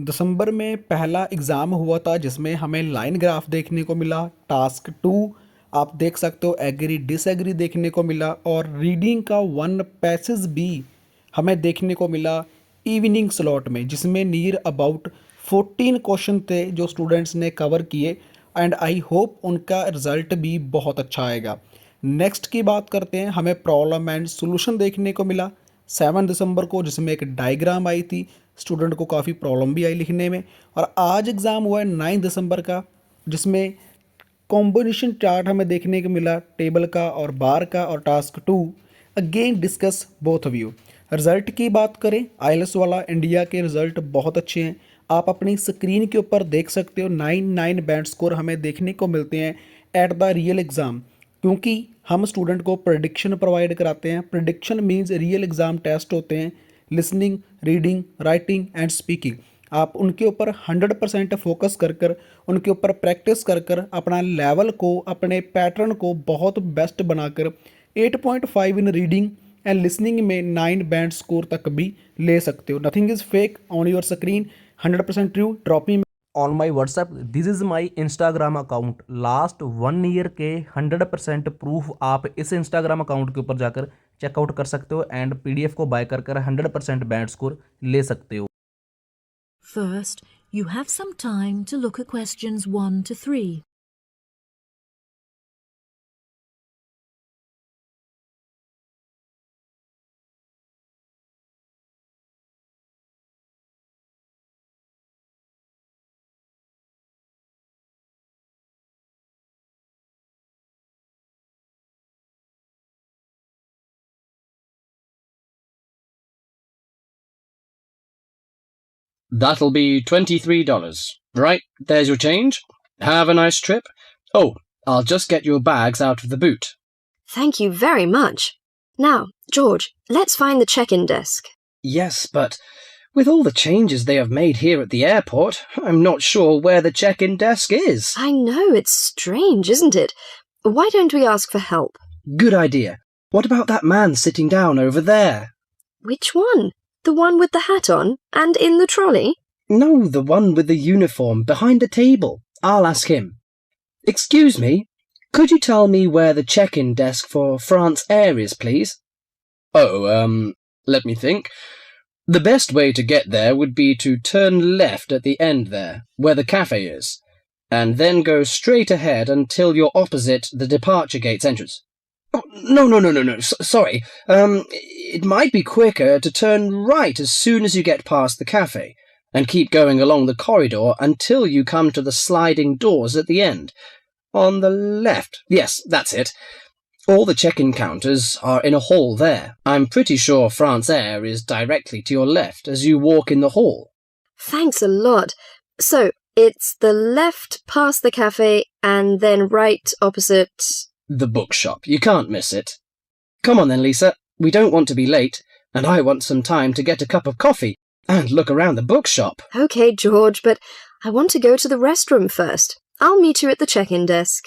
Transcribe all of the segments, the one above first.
दिसंबर में पहला एग्ज़ाम हुआ था जिसमें हमें लाइन ग्राफ देखने को मिला। टास्क 2 आप देख सकते हो एग्री डिसएग्री देखने को मिला और रीडिंग का वन पैसेज भी हमें देखने को मिला इवनिंग स्लॉट में, जिसमें नियर अबाउट 14 क्वेश्चन थे जो स्टूडेंट्स ने कवर किए एंड आई होप उनका रिज़ल्ट भी बहुत अच्छा आएगा। नेक्स्ट की बात करते हैं, हमें प्रॉब्लम एंड सॉल्यूशन देखने को मिला 7 दिसंबर को, जिसमें एक डायग्राम आई थी। स्टूडेंट को काफ़ी प्रॉब्लम भी आई लिखने में। और आज एग्ज़ाम हुआ है 9 दिसंबर का, जिसमें कॉम्बिनेशन चार्ट हमें देखने को मिला टेबल का और बार का। और task 2 again discuss both of you. Result की बात करें, आईएलटीएस वाला इंडिया के रिज़ल्ट बहुत अच्छे हैं। आप अपनी स्क्रीन के ऊपर देख सकते हो 9 बैंड स्कोर हमें देखने को मिलते हैं एट द रियल एग्ज़ाम, क्योंकि हम स्टूडेंट को प्रेडिक्शन प्रोवाइड कराते हैं। Prediction means real exam test होते हैं, listening, reading, writing and speaking. आप उनके ऊपर 100% फोकस कर कर उनके ऊपर प्रैक्टिस कर कर अपना लेवल को, अपने पैटर्न को बहुत बेस्ट बनाकर 8.5 इन रीडिंग एंड लिसनिंग में 9 बैंड स्कोर तक भी ले सकते हो। Nothing is fake on your screen, 100% true. Drop me on my WhatsApp. This is my Instagram account. Last 1 year के 100% प्रूफ आप इस Instagram अकाउंट के ऊपर जाकर चेकआउट कर सकते हो एंड PDF को बाय कर 100% बैंड स्कोर ले सकते हो। First, you have some time to look at questions 1 to 3. That'll be $23. Right, there's your change. Have a nice trip. Oh, I'll just get your bags out of the boot. Thank you very much. Now, George, let's find the check-in desk. Yes, but with all the changes they have made here at the airport, I'm not sure where the check-in desk is. I know, it's strange, isn't it? Why don't we ask for help? Good idea. What about that man sitting down over there? Which one? The one with the hat on and in the trolley? No, the one with the uniform behind the table. I'll ask him. Excuse me, could you tell me where the check-in desk for France Air is, please? Oh, let me think. The best way to get there would be to turn left at the end there, where the cafe is, and then go straight ahead until you're opposite the departure gates entrance. Oh, no. Sorry. It might be quicker to turn right as soon as you get past the cafe, and keep going along the corridor until you come to the sliding doors at the end. On the left. Yes, that's it. All the check-in counters are in a hall there. I'm pretty sure France Air is directly to your left as you walk in the hall. Thanks a lot. So, it's the left past the cafe and then right opposite... The bookshop. You can't miss it. Come on then, Lisa. We don't want to be late, and I want some time to get a cup of coffee and look around the bookshop. Okay, George, but I want to go to the restroom first. I'll meet you at the check-in desk.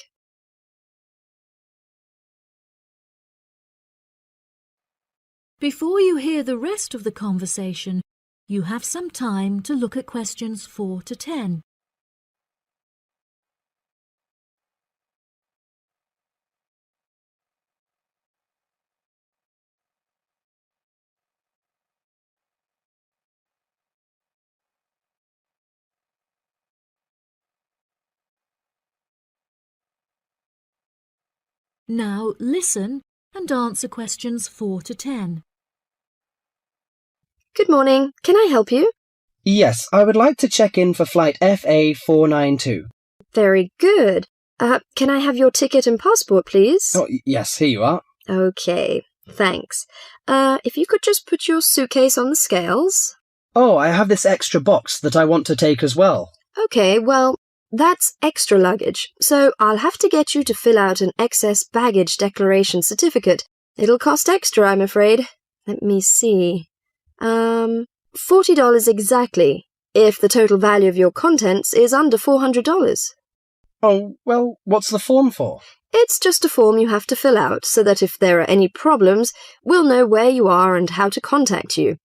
Before you hear the rest of the conversation, you have some time to look at questions 4 to 10. Now listen and answer questions 4 to 10. Good morning. Can I help you? Yes, I would like to check in for flight FA492. Very good. Can I have your ticket and passport, please? Oh, yes, here you are. Okay, thanks. If you could just put your suitcase on the scales. Oh, I have this extra box that I want to take as well. Okay, well, that's extra luggage, so I'll have to get you to fill out an excess baggage declaration certificate. It'll cost extra, I'm afraid. Let me see. $40 exactly, if the total value of your contents is under $400. Oh, well, what's the form for? It's just a form you have to fill out so that if there are any problems, we'll know where you are and how to contact you.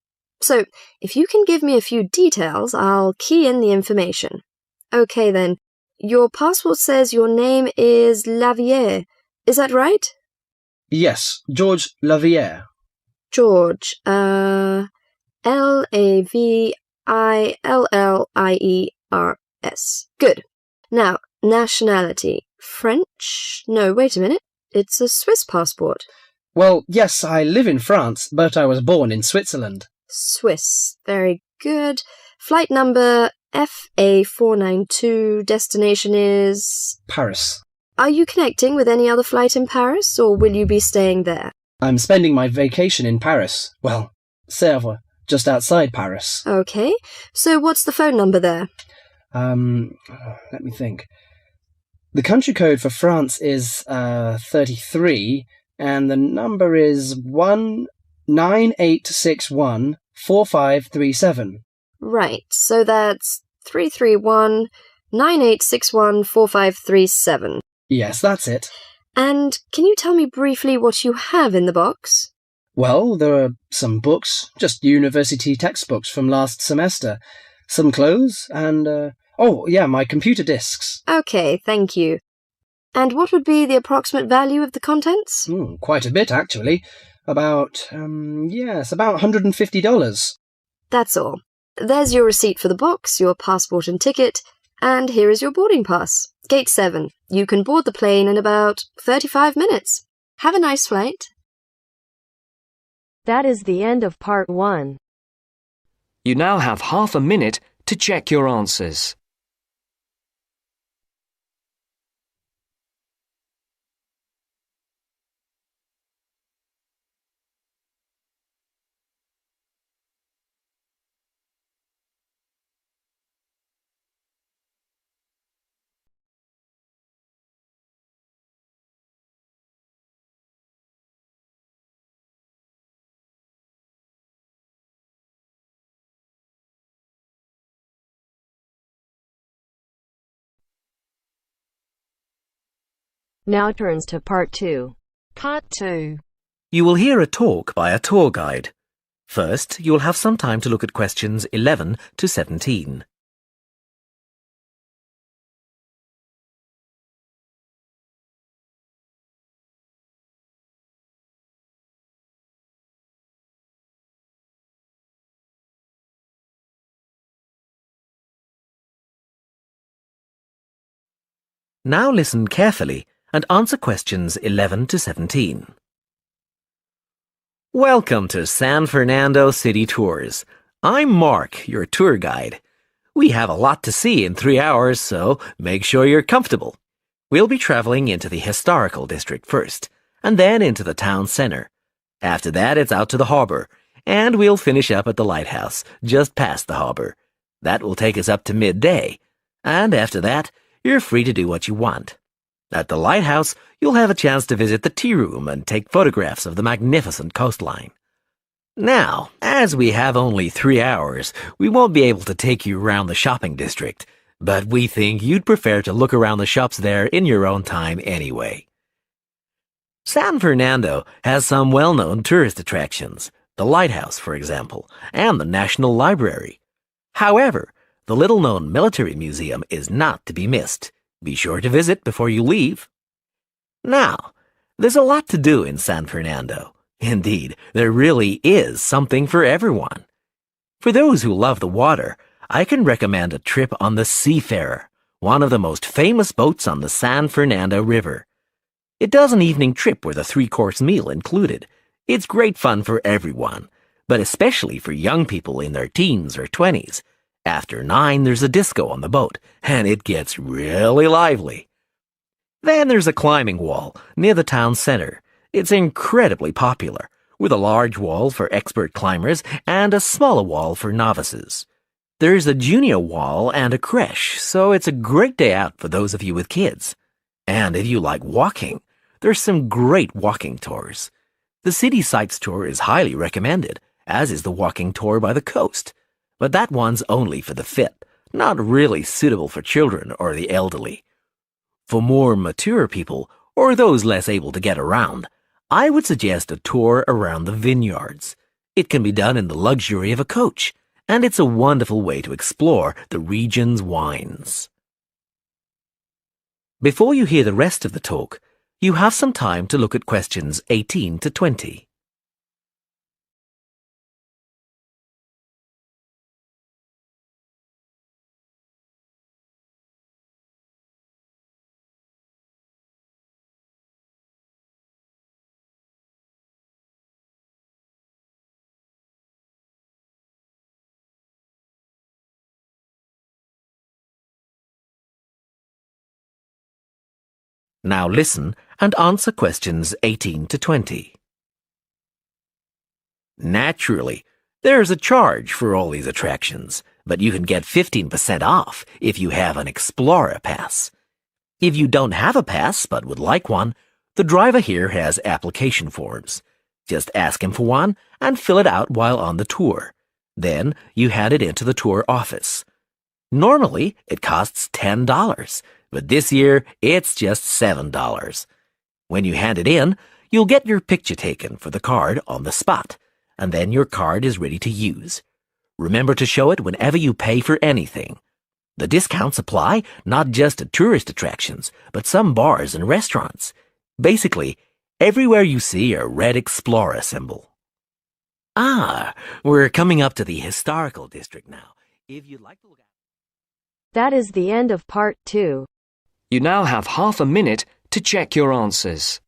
So, if you can give me a few details, I'll key in the information. Okay then. Your passport says your name is Lavier. Is that right? Yes, George Lavier. George, Lavillers. Good. Now, nationality. French? No, wait a minute. It's a Swiss passport. Well, yes, I live in France, but I was born in Switzerland. Swiss. Very good. Flight number FA492. Destination is... Paris. Are you connecting with any other flight in Paris, or will you be staying there? I'm spending my vacation in Paris. Well, Sèvres, just outside Paris. Okay. So what's the phone number there? Let me think. The country code for France is 33, and the number is 198614537. Right. So that's 331-9861-4537. Yes, that's it. And can you tell me briefly what you have in the box? Well, there are some books, just university textbooks from last semester, some clothes, and, my computer disks. Okay, thank you. And what would be the approximate value of the contents? Quite a bit, actually. About $150. That's all. There's your receipt for the box, your passport and ticket, and here is your boarding pass. Gate 7. You can board the plane in about 35 minutes. Have a nice flight. That is the end of part 1. You now have half a minute to check your answers. Now turns to part 2. Part 2. You will hear a talk by a tour guide. First, you will have some time to look at questions 11 to 17. Now listen carefully and answer questions 11 to 17. Welcome to San Fernando City Tours. I'm Mark, your tour guide. We have a lot to see in 3 hours, so make sure you're comfortable. We'll be traveling into the historical district first, and then into the town center. After that, it's out to the harbor, and we'll finish up at the lighthouse, just past the harbor. That will take us up to midday, and after that, you're free to do what you want. At the lighthouse, you'll have a chance to visit the tea room and take photographs of the magnificent coastline. Now, as we have only 3 hours, we won't be able to take you around the shopping district, but we think you'd prefer to look around the shops there in your own time anyway. San Fernando has some well-known tourist attractions, the lighthouse, for example, and the National Library. However, the little-known military museum is not to be missed. Be sure to visit before you leave. Now, there's a lot to do in San Fernando. Indeed, there really is something for everyone. For those who love the water, I can recommend a trip on the Seafarer, one of the most famous boats on the San Fernando River. It does an evening trip with a 3-course meal included. It's great fun for everyone, but especially for young people in their teens or 20s. After 9, there's a disco on the boat, and it gets really lively. Then there's a climbing wall near the town center. It's incredibly popular, with a large wall for expert climbers and a smaller wall for novices. There's a junior wall and a creche, so it's a great day out for those of you with kids. And if you like walking, there's some great walking tours. The City Sights tour is highly recommended, as is the walking tour by the coast. But that one's only for the fit, not really suitable for children or the elderly. For more mature people, or those less able to get around, I would suggest a tour around the vineyards. It can be done in the luxury of a coach, and it's a wonderful way to explore the region's wines. Before you hear the rest of the talk, you have some time to look at questions 18 to 20. Now listen and answer questions 18 to 20. Naturally, there's a charge for all these attractions, but you can get 15% off if you have an Explorer Pass. If you don't have a pass but would like one, the driver here has application forms. Just ask him for one and fill it out while on the tour. Then you hand it into the tour office. Normally, it costs $10, but this year it's just $7. When you hand it in, you'll get your picture taken for the card on the spot, and then your card is ready to use. Remember to show it whenever you pay for anything. The discounts apply not just to tourist attractions, but some bars and restaurants. Basically, everywhere you see a red Explorer symbol. We're coming up to the historical district now. If you'd like to look at... That is the end of part 2. You now have half a minute to check your answers.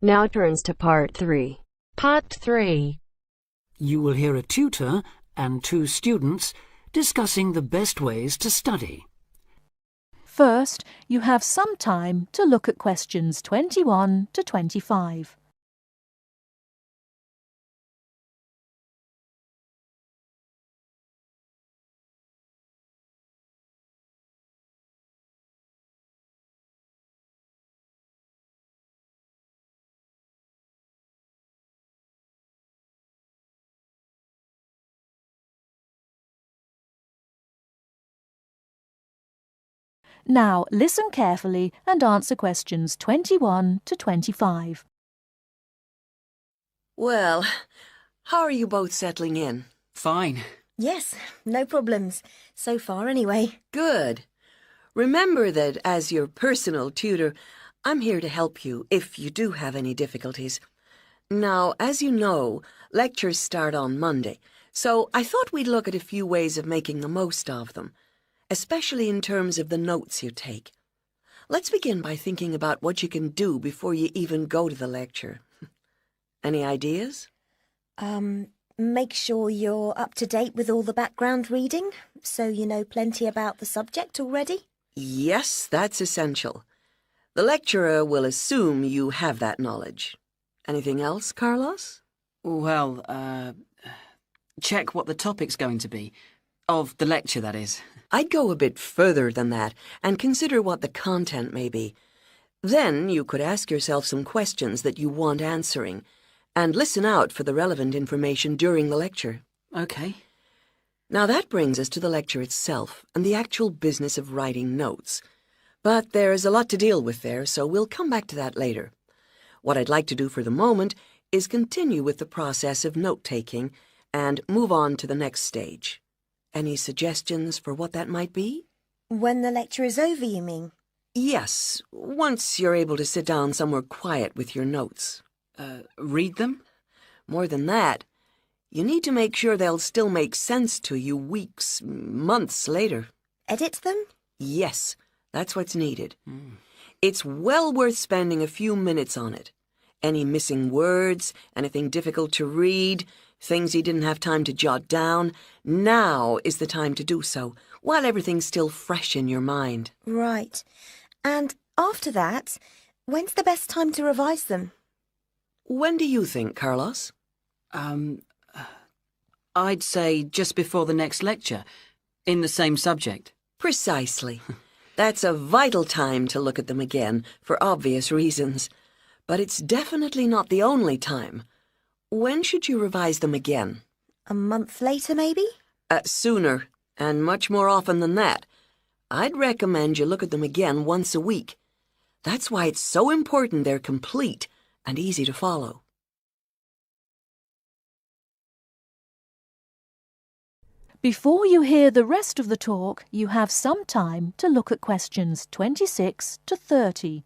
Now turns to part 3. Part 3. You will hear a tutor and 2 students discussing the best ways to study. First, you have some time to look at questions 21 to 25. Now listen carefully and answer questions 21 to 25. Well, how are you both settling in? Fine. Yes, no problems. So far, anyway. Good. Remember that as your personal tutor, I'm here to help you if you do have any difficulties. Now, as you know, lectures start on Monday, so I thought we'd look at a few ways of making the most of them, especially in terms of the notes you take. Let's begin by thinking about what you can do before you even go to the lecture. Any ideas? Make sure you're up to date with all the background reading, so you know plenty about the subject already. Yes, that's essential. The lecturer will assume you have that knowledge. Anything else, Carlos? Well, check what the topic's going to be. Of the lecture, that is. I'd go a bit further than that and consider what the content may be. Then you could ask yourself some questions that you want answering and listen out for the relevant information during the lecture. Okay. Now that brings us to the lecture itself and the actual business of writing notes. But there's a lot to deal with there, so we'll come back to that later. What I'd like to do for the moment is continue with the process of note-taking and move on to the next stage. Any suggestions for what that might be? When the lecture is over, you mean? Yes, once you're able to sit down somewhere quiet with your notes. Read them? More than that, you need to make sure they'll still make sense to you weeks, months later. Edit them? Yes, that's what's needed. It's well worth spending a few minutes on it. Any missing words, anything difficult to read, things you didn't have time to jot down, now is the time to do so, while everything's still fresh in your mind. Right. And after that, When's the best time to revise them? When do you think, Carlos? I'd say just before the next lecture, in the same subject. Precisely. That's a vital time to look at them again, for obvious reasons. But it's definitely not the only time. When should you revise them again? A month later, maybe? Sooner, and much more often than that. I'd recommend you look at them again once a week. That's why it's so important they're complete and easy to follow. Before you hear the rest of the talk, you have some time to look at questions 26 to 30.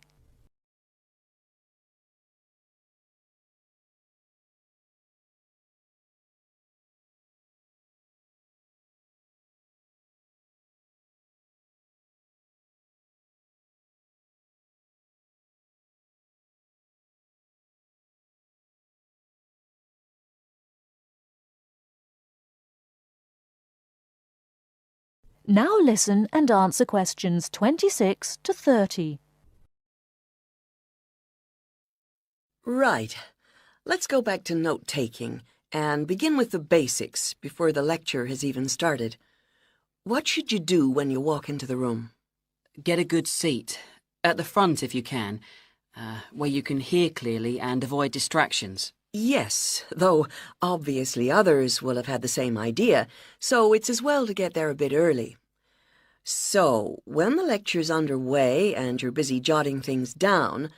Now listen and answer questions 26 to 30. Right. Let's go back to note-taking and begin with the basics before the lecture has even started. What should you do when you walk into the room? Get a good seat, at the front if you can, where you can hear clearly and avoid distractions. Yes, though obviously others will have had the same idea, so it's as well to get there a bit early. So, when the lecture's underway and you're busy jotting things down,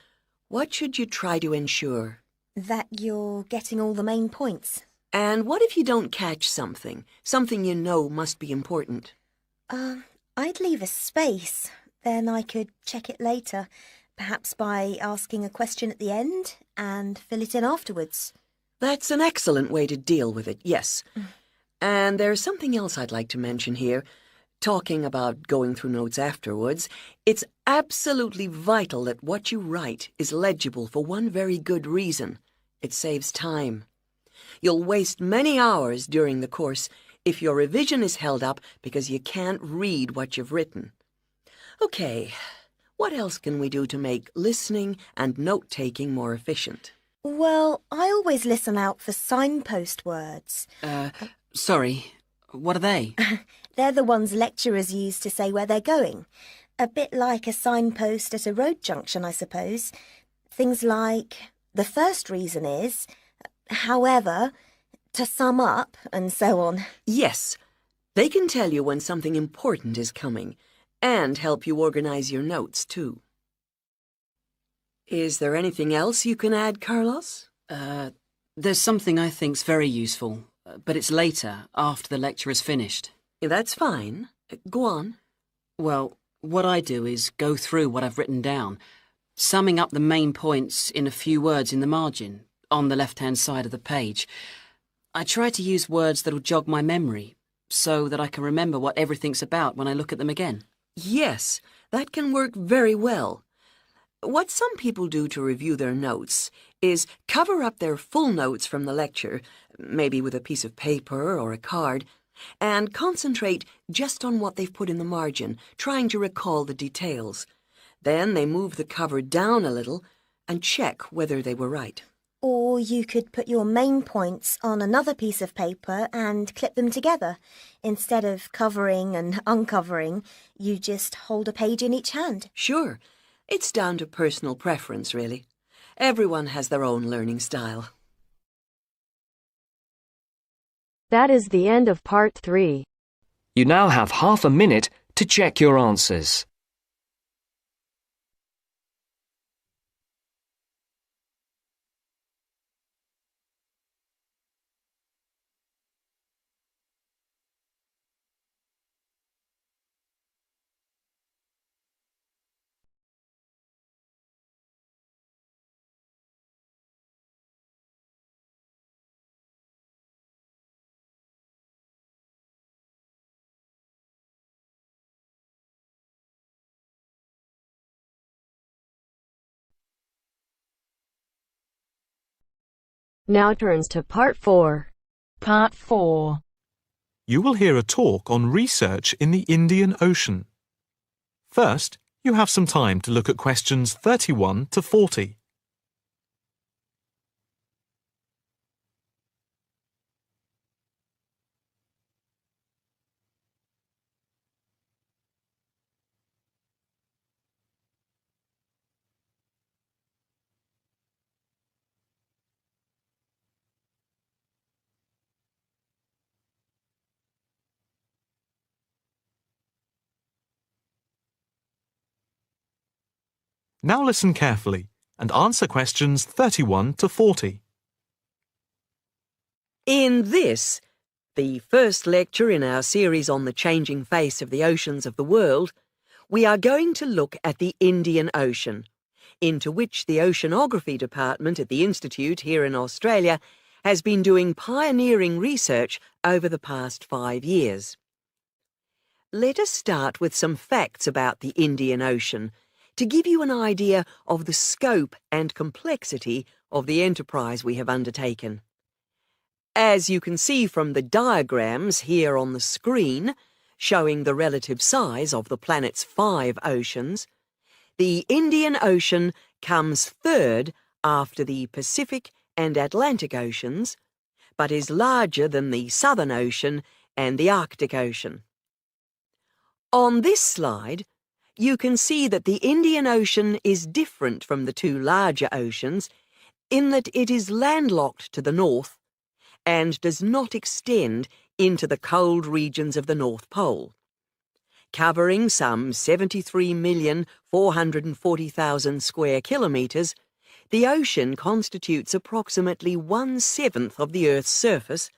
what should you try to ensure? That you're getting all the main points. And what if you don't catch something you know must be important? I'd leave a space. Then I could check it later. Perhaps by asking a question at the end and fill it in afterwards. That's an excellent way to deal with it, yes. And there's something else I'd like to mention here. Talking about going through notes afterwards, it's absolutely vital that what you write is legible for one very good reason. It saves time. You'll waste many hours during the course if your revision is held up because you can't read what you've written. Okay. What else can we do to make listening and note-taking more efficient? Well, I always listen out for signpost words. Sorry, what are they? They're the ones lecturers use to say where they're going. A bit like a signpost at a road junction, I suppose. Things like, the first reason is, however, to sum up, and so on. Yes, they can tell you when something important is coming. And help you organize your notes, too. Is there anything else you can add, Carlos? There's something I think's very useful, but it's later, after the lecture is finished. That's fine. Go on. Well, what I do is go through what I've written down, summing up the main points in a few words in the margin, on the left-hand side of the page. I try to use words that'll jog my memory, so that I can remember what everything's about when I look at them again. Yes, that can work very well. What some people do to review their notes is cover up their full notes from the lecture, maybe with a piece of paper or a card, and concentrate just on what they've put in the margin, trying to recall the details. Then they move the cover down a little and check whether they were right. Or you could put your main points on another piece of paper and clip them together. Instead of covering and uncovering, you just hold a page in each hand. Sure. It's down to personal preference, really. Everyone has their own learning style. That is the end of part 3. You now have half a minute to check your answers. Now turns to part 4. Part 4. You will hear a talk on research in the Indian Ocean. First, You have some time to look at questions 31 to 40. Now listen carefully and answer questions 31 to 40. In this, the first lecture in our series on the changing face of the oceans of the world, we are going to look at the Indian Ocean, into which the Oceanography Department at the Institute here in Australia has been doing pioneering research over the past 5 years. Let us start with some facts about the Indian Ocean to give you an idea of the scope and complexity of the enterprise we have undertaken. As you can see from the diagrams here on the screen, showing the relative size of the planet's 5 oceans, the Indian Ocean comes third after the Pacific and Atlantic Oceans, but is larger than the Southern Ocean and the Arctic Ocean. On this slide, you can see that the Indian Ocean is different from the 2 larger oceans in that it is landlocked to the north and does not extend into the cold regions of the North Pole. Covering some 73,440,000 square kilometres, the ocean constitutes approximately 1/7 of the Earth's surface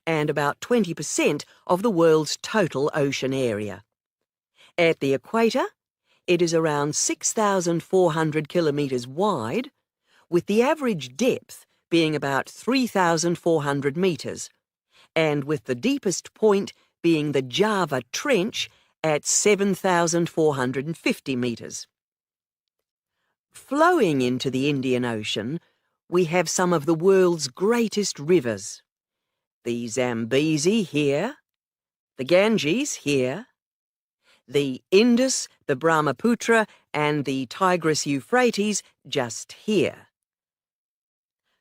and about 20% of the world's total ocean area. At the equator, it is around 6,400 kilometres wide, with the average depth being about 3,400 metres, and with the deepest point being the Java Trench at 7,450 metres. Flowing into the Indian Ocean, we have some of the world's greatest rivers. The Zambezi here, the Ganges here, the Indus, the Brahmaputra, and the Tigris-Euphrates just here.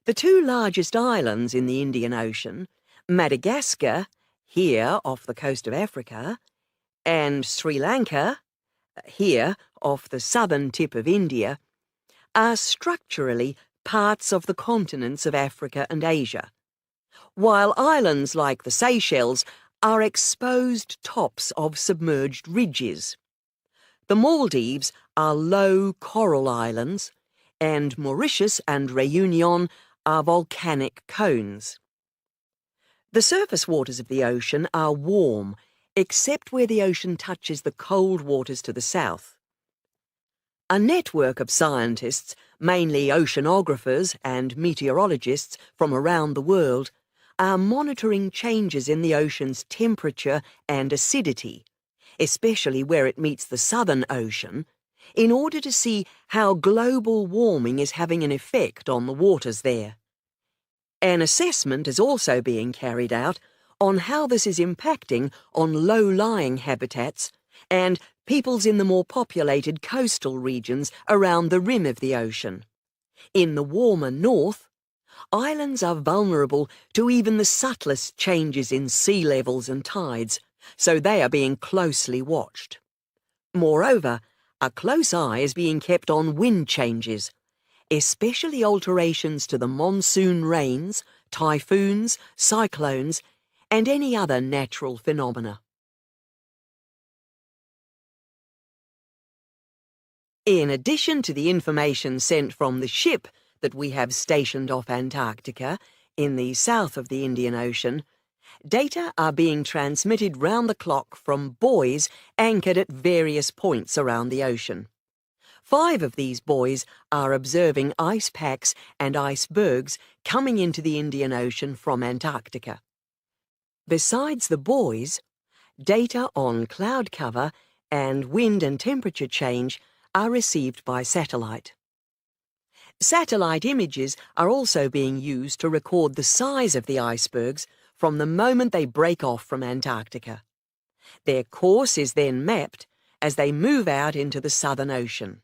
The 2 largest islands in the Indian Ocean, Madagascar, here off the coast of Africa, and Sri Lanka, here off the southern tip of India, are structurally parts of the continents of Africa and Asia, while islands like the Seychelles are exposed tops of submerged ridges. The Maldives are low coral islands, and Mauritius and Réunion are volcanic cones. The surface waters of the ocean are warm, except where the ocean touches the cold waters to the south. A network of scientists, mainly oceanographers and meteorologists from around the world, are monitoring changes in the ocean's temperature and acidity, especially where it meets the Southern Ocean, in order to see how global warming is having an effect on the waters there. An assessment is also being carried out on how this is impacting on low-lying habitats and peoples in the more populated coastal regions around the rim of the ocean. In the warmer north, islands are vulnerable to even the subtlest changes in sea levels and tides, so they are being closely watched. Moreover, a close eye is being kept on wind changes, especially alterations to the monsoon rains, typhoons, cyclones, and any other natural phenomena. In addition to the information sent from the ship that we have stationed off Antarctica, in the south of the Indian Ocean, data are being transmitted round the clock from buoys anchored at various points around the ocean. 5 of these buoys are observing ice packs and icebergs coming into the Indian Ocean from Antarctica. Besides the buoys, data on cloud cover and wind and temperature change are received by satellite. Satellite images are also being used to record the size of the icebergs from the moment they break off from Antarctica. Their course is then mapped, as they move out into the Southern Ocean.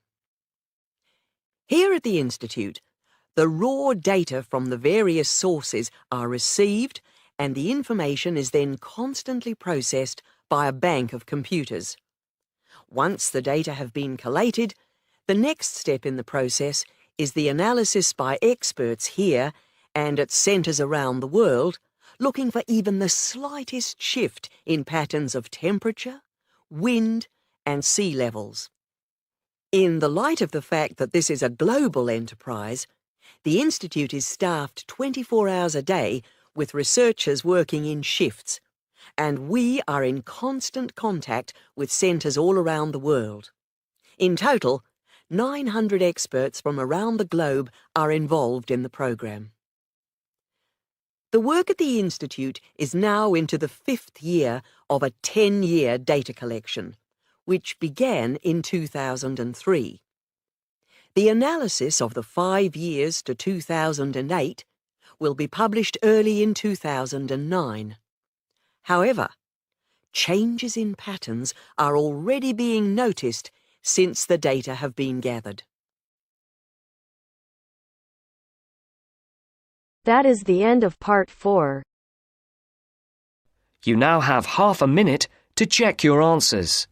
Here at the Institute, the raw data from the various sources are received and the information is then constantly processed by a bank of computers. Once the data have been collated, the next step in the process is the analysis by experts here and at centres around the world, looking for even the slightest shift in patterns of temperature, wind, and sea levels. In the light of the fact that this is a global enterprise, the Institute is staffed 24 hours a day with researchers working in shifts, and we are in constant contact with centres all around the world. In total, 900 experts from around the globe are involved in the programme. The work at the Institute is now into the 5th year of a 10-year data collection, which began in 2003. The analysis of the 5 years to 2008 will be published early in 2009. However, changes in patterns are already being noticed since the data have been gathered. That is the end of part 4. You now have half a minute to check your answers.